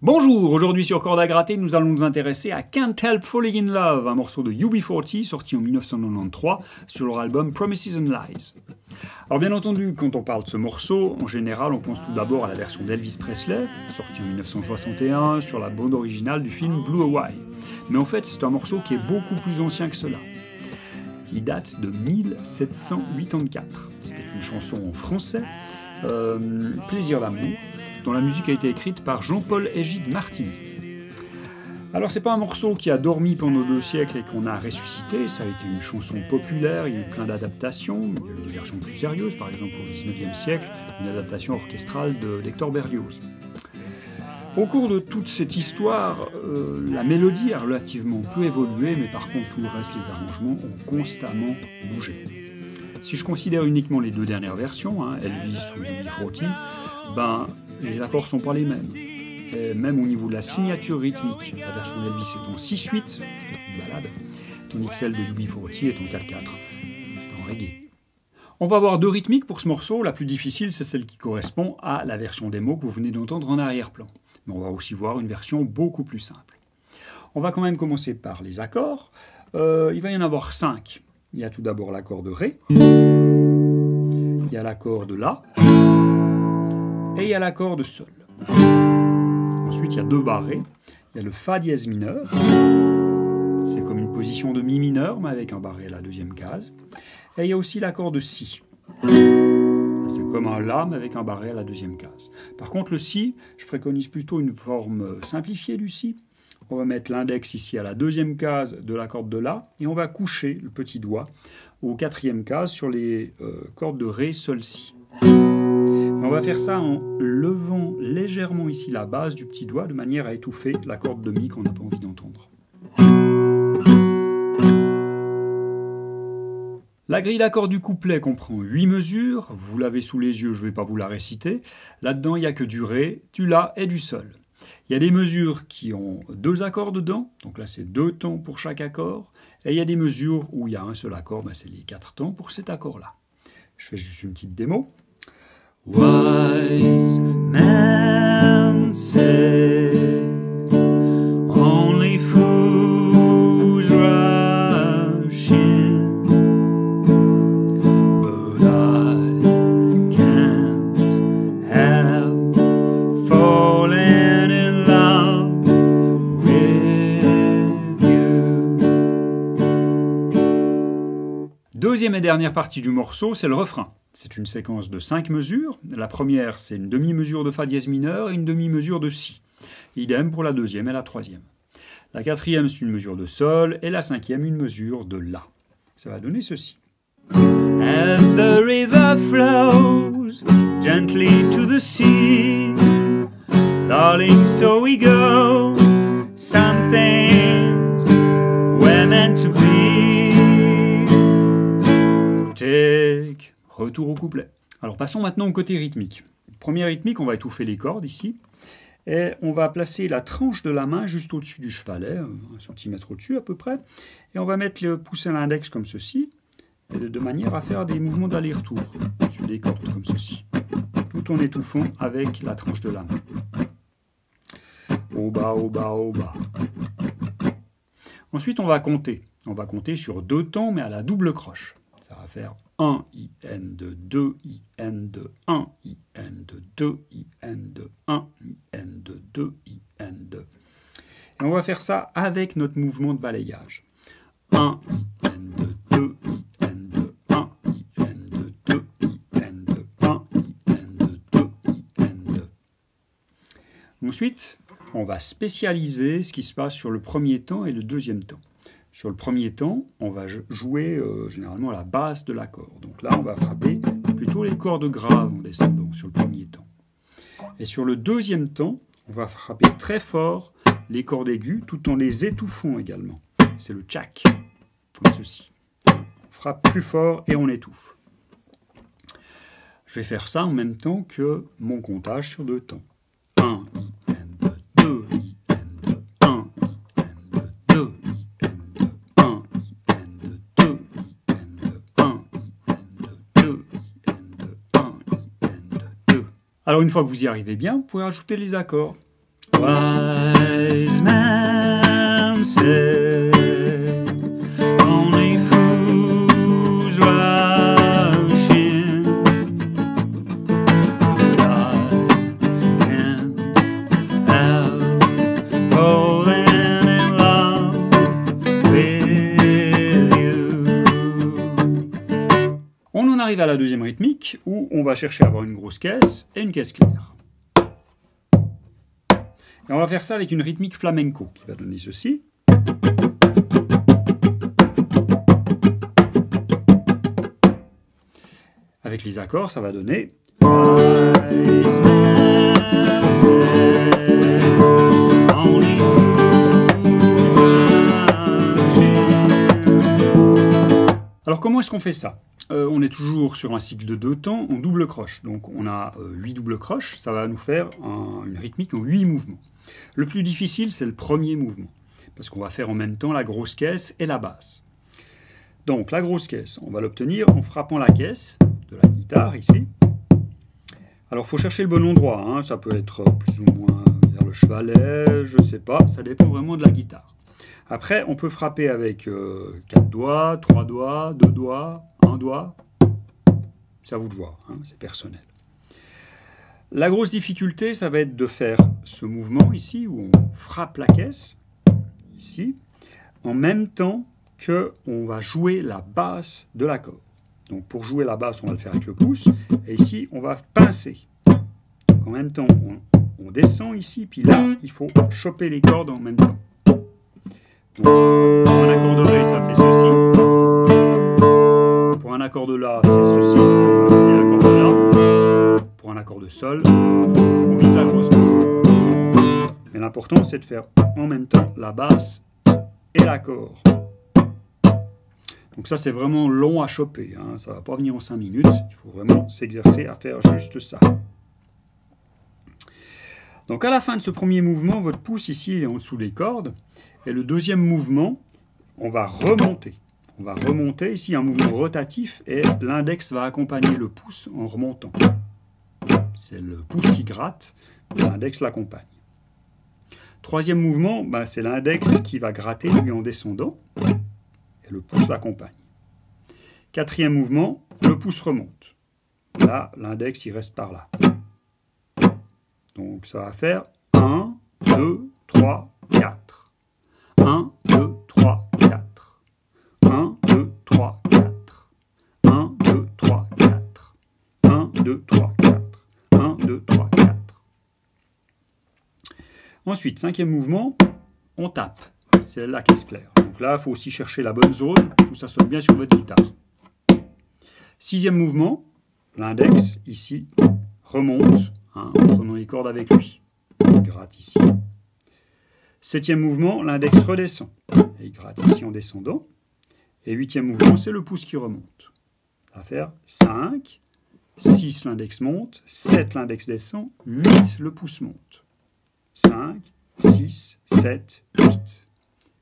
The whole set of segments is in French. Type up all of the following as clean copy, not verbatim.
Bonjour, aujourd'hui sur Cordes à gratter, nous allons nous intéresser à Can't Help Falling in Love, un morceau de UB40 sorti en 1993 sur leur album Promises and Lies. Alors bien entendu, quand on parle de ce morceau, en général on pense tout d'abord à la version d'Elvis Presley, sortie en 1961 sur la bande originale du film Blue Hawaii. Mais en fait c'est un morceau qui est beaucoup plus ancien que cela. Il date de 1784. C'était une chanson en français, Plaisir d'amour, dont la musique a été écrite par Jean-Paul Égide Martini. Alors c'est pas un morceau qui a dormi pendant 2 siècles et qu'on a ressuscité, ça a été une chanson populaire, il y a eu plein d'adaptations, il y a eu des versions plus sérieuses, par exemple au XIXe siècle, une adaptation orchestrale d'Hector Berlioz. Au cours de toute cette histoire, la mélodie a relativement peu évolué, mais par contre tout le reste, les arrangements ont constamment bougé. Si je considère uniquement les 2 dernières versions, Elvis ou UB40, les accords ne sont pas les mêmes. Et même au niveau de la signature rythmique, la version d'Elvis est en 6/8, c'est une balade, tandis que celle de UB40 est en 4/4, c'est en reggae. On va avoir 2 rythmiques pour ce morceau, la plus difficile c'est celle qui correspond à la version démo que vous venez d'entendre en arrière-plan. Mais on va aussi voir une version beaucoup plus simple. On va quand même commencer par les accords, il va y en avoir 5. Il y a tout d'abord l'accord de Ré, il y a l'accord de La, et il y a l'accord de Sol. Ensuite, il y a 2 barrés. Il y a le Fa dièse mineur. C'est comme une position de Mi mineur, mais avec un barré à la 2e case. Et il y a aussi l'accord de Si. C'est comme un La, mais avec un barré à la 2e case. Par contre, le Si, je préconise plutôt une forme simplifiée du Si. On va mettre l'index ici à la 2e case de la corde de La, et on va coucher le petit doigt aux 4e case sur les cordes de Ré, Sol, Si. On va faire ça en levant légèrement ici la base du petit doigt de manière à étouffer la corde de Mi qu'on n'a pas envie d'entendre. La grille d'accords du couplet comprend 8 mesures, vous l'avez sous les yeux, je ne vais pas vous la réciter. Là-dedans, il n'y a que du Ré, du La et du Sol. Il y a des mesures qui ont 2 accords dedans, donc là c'est 2 temps pour chaque accord. Et il y a des mesures où il y a un seul accord, c'est les 4 temps pour cet accord-là. Je fais juste une petite démo. Wise men say only fools rush in, but I can't help falling in love with you. Deuxième et dernière partie du morceau, c'est le refrain. C'est une séquence de 5 mesures. La première, c'est une demi-mesure de Fa dièse mineur et une demi-mesure de Si. Idem pour la 2e et la 3e. La 4e, c'est une mesure de Sol et la 5e, une mesure de La. Ça va donner ceci. And the river flows gently to the sea. Darling, so we go. Some things were meant to be. Take. Retour au couplet. Alors passons maintenant au côté rythmique. Premier rythmique, on va étouffer les cordes ici. Et on va placer la tranche de la main juste au-dessus du chevalet, 1 centimètre au-dessus à peu près. Et on va mettre le pouce et l'index comme ceci, de manière à faire des mouvements d'aller-retour sur des cordes comme ceci. Tout en étouffant avec la tranche de la main. Au bas, au bas, au bas. Ensuite, on va compter. On va compter sur 2 temps, mais à la double croche. Ça va faire 1 IN de 2 IN de 1 IN de 2 IN de 1 IN de 2 IN de. Et on va faire ça avec notre mouvement de balayage. 1 IN de 2 IN de 1 IN de 2 IN de 1 IN de 2 IN de. Ensuite, on va spécialiser ce qui se passe sur le premier temps et le 2e temps. Sur le premier temps, on va jouer généralement à la base de l'accord. Donc là, on va frapper plutôt les cordes graves en descendant sur le premier temps. Et sur le 2e temps, on va frapper très fort les cordes aiguës tout en les étouffant également. C'est le tchak, comme ceci. On frappe plus fort et on étouffe. Je vais faire ça en même temps que mon comptage sur 2 temps. 1, IN de 2, IN de 1, IN de 2, Alors une fois que vous y arrivez bien, vous pouvez rajouter les accords. Wise man said, only fools rush in. I can't help falling in love with you. On en arrive à la deuxième rythmique où on va chercher à avoir une grosse caisse et une caisse claire. Et on va faire ça avec une rythmique flamenco qui va donner ceci. Avec les accords, ça va donner. Alors comment est-ce qu'on fait ça? On est toujours sur un cycle de 2 temps, on double croche. Donc on a 8 doubles croches, ça va nous faire une rythmique en 8 mouvements. Le plus difficile, c'est le premier mouvement, parce qu'on va faire en même temps la grosse caisse et la basse. Donc la grosse caisse, on va l'obtenir en frappant la caisse de la guitare ici. Alors il faut chercher le bon endroit, hein. Ça peut être plus ou moins vers le chevalet, je ne sais pas, ça dépend vraiment de la guitare. Après, on peut frapper avec 4 doigts, 3 doigts, 2 doigts, 1 doigt. C'est à vous de voir, hein, c'est personnel. La grosse difficulté, ça va être de faire ce mouvement ici, où on frappe la caisse, ici, en même temps qu'on va jouer la basse de l'accord. Donc pour jouer la basse, on va le faire avec le pouce, et ici, on va pincer. Donc, en même temps, on descend ici, puis là, il faut choper les cordes en même temps. Donc, pour un accord de Ré, ça fait ceci. Pour un accord de La, c'est ceci. On va viser l'accord de La. Pour un accord de Sol, on vise la grosse corde. Mais l'important, c'est de faire en même temps la basse et l'accord. Donc ça, c'est vraiment long à choper, hein. Ça ne va pas venir en 5 minutes. Il faut vraiment s'exercer à faire juste ça. Donc à la fin de ce premier mouvement, votre pouce ici il est en dessous des cordes. Et le deuxième mouvement, on va remonter. On va remonter ici un mouvement rotatif et l'index va accompagner le pouce en remontant. C'est le pouce qui gratte, l'index l'accompagne. Troisième mouvement, c'est l'index qui va gratter lui en descendant et le pouce l'accompagne. Quatrième mouvement, le pouce remonte. Là, l'index il reste par là. Donc ça va faire 1, 2, 3, 4. 1, 2, 3, 4. 1, 2, 3, 4. 1, 2, 3, 4. 1, 2, 3, 4. 1, 2, 3, 4. Ensuite, cinquième mouvement, on tape. C'est la caisse claire. Donc là, il faut aussi chercher la bonne zone pour que ça sonne bien sur votre guitare. Sixième mouvement, l'index, ici, remonte, hein, en prenant les cordes avec lui. Il gratte ici. Septième mouvement, l'index redescend. Et il gratte ici en descendant. Et huitième mouvement, c'est le pouce qui remonte. On va faire 5, 6, l'index monte, 7, l'index descend, 8, le pouce monte. 5, 6, 7, 8.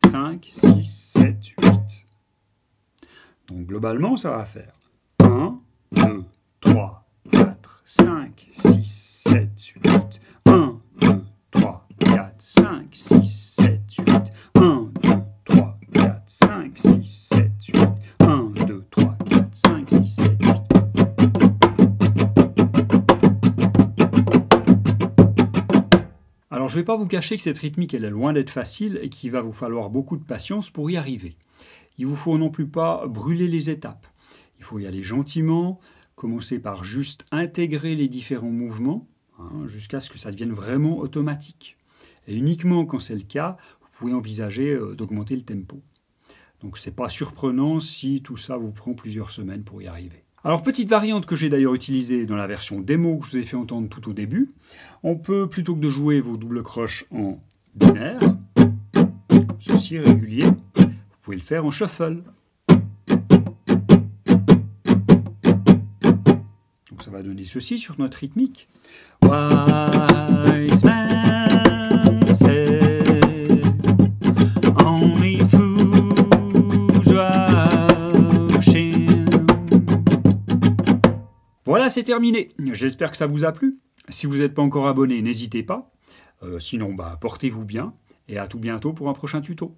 5, 6, 7, 8. Donc globalement, ça va faire 1, 2, 3, 4, 5, 6, 7, 8. 1, 2, 3, 4, 5, 6, 7, 8. 1, 2, 3, 4, 5, 6, 7, 8. 1, 2, 3, 4, 5, 6, 7, 8. Alors, je ne vais pas vous cacher que cette rythmique, elle est loin d'être facile et qu'il va vous falloir beaucoup de patience pour y arriver. Il ne vous faut non plus pas brûler les étapes. Il faut y aller gentiment, commencer par juste intégrer les différents mouvements, hein, jusqu'à ce que ça devienne vraiment automatique. Et uniquement quand c'est le cas, vous pouvez envisager d'augmenter le tempo. Donc ce n'est pas surprenant si tout ça vous prend plusieurs semaines pour y arriver. Alors petite variante que j'ai d'ailleurs utilisée dans la version démo que je vous ai fait entendre tout au début, on peut, plutôt que de jouer vos doubles croches en binaire, comme ceci régulier, vous pouvez le faire en shuffle. Donc ça va donner ceci sur notre rythmique. Wise man said, only fools rush in. Voilà, c'est terminé. J'espère que ça vous a plu. Si vous n'êtes pas encore abonné, n'hésitez pas. Sinon, portez-vous bien et à tout bientôt pour un prochain tuto.